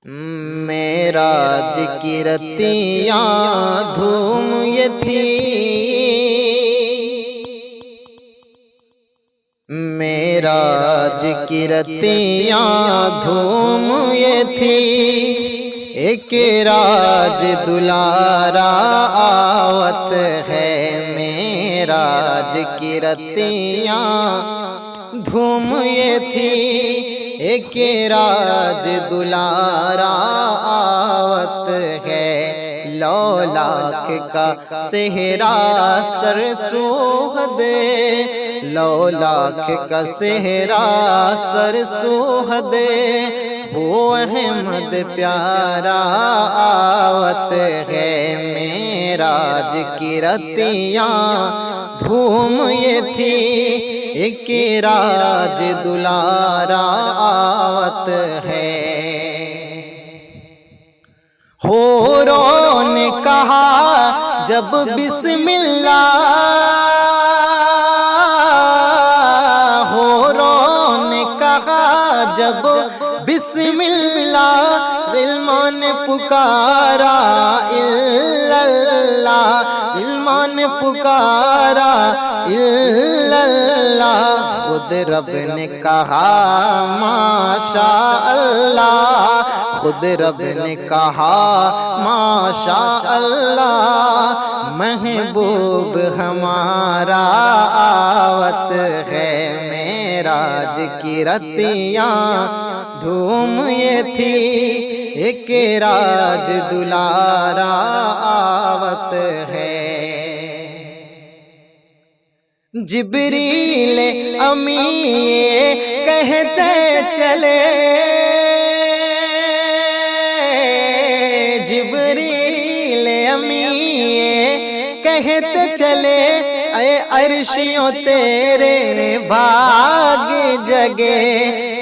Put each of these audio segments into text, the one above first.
معراج کی رتیاں دھوم یہ تھی، معراج کی رتیاں دھوم یہ تھی، ایک راج دلارا آوت ہے، معراج کی رتیاں دھوم یہ تھی، ایک راج دلارا آوت ہے، لو لاکھ کا سہرا سر سوہ دے، لو لاکھ کا سہرا سر سوہ دے، وہ احمد پیارا آوت ہے، معراج کی رتیاں دھوم یہ تھی، ایک راج دلارا آوت ہے۔ حوروں نے کہا جب بسم اللہ، حوروں نے کہا جب بسم اللہ، علماء نے پکارا الا اللہ، علماء نے پکارا الا اللہ، خود رب نے کہا ماشاء اللہ، خود رب نے کہا ماشاء اللہ، محبوب ہمارا آوت ہے، معراج کی رتیاں دھوم یہ تھی، ایک راج دلارا آوت ہے۔ جبریل امی یہ کہتے چلے، جبریل امی یہ کہتے چلے، اے عرشیوں تیرے بھاگ جگے،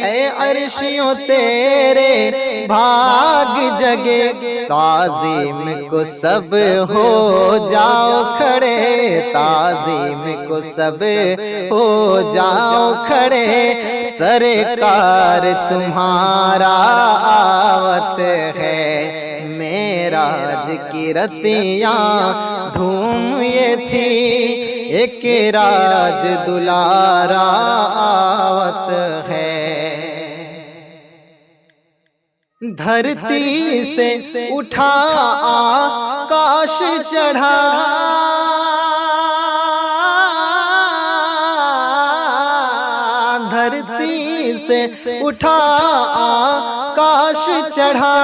اے عرشیوں تیرے بھاگ جگے، تعظیم کو سب ہو جاؤ کھڑے، تعظیم کو سب ہو جاؤ کھڑے، سرکار تمہارا آوت ہے، معراج کی رتیاں دھوم یہ تھی، ایک راج دلارا آوت ہے۔ دھرتی سے اٹھا آکاش چڑھا، دھرتی سے اٹھا آکاش چڑھا،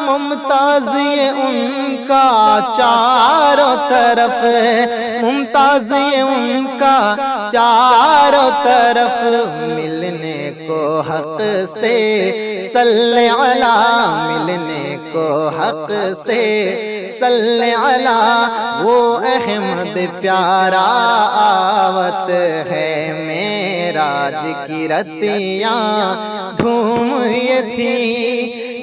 ممتاز یہ ان کا چاروں طرف، ممتاز یہ ان کا چاروں طرف، ملنے کو حق سے صلی علی، ملنے کو حق سے صلی علی، وہ احمد پیارا آوت ہے، معراج کی رتیاں دھوم یہ تھی،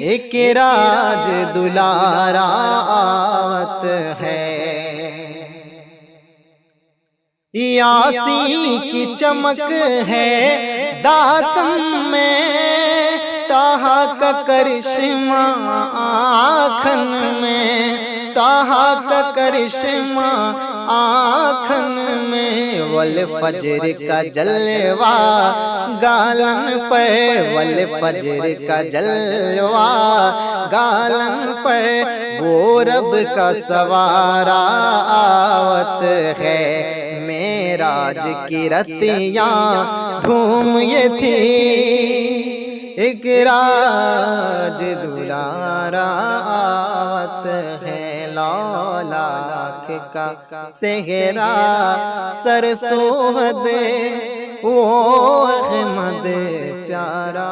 ایک راج دلارا آوت ہے۔ یاسین کی چمک ہے داتم میں، طٰہٰ کا کرشمہ آنکھن میں، طٰہٰ کا کرشمہ آنکھن میں، والفجر کا جلوہ گالن پر، والفجر کا جلوہ گالن پر، وہ رب کا سوارا آوت ہے، معراج کی رتیاں دھوم یہ تھی، ایک راج دلارا آوت ہے، لو لاکھ کا سہرا سر سوہ دے، وہ احمد پیارا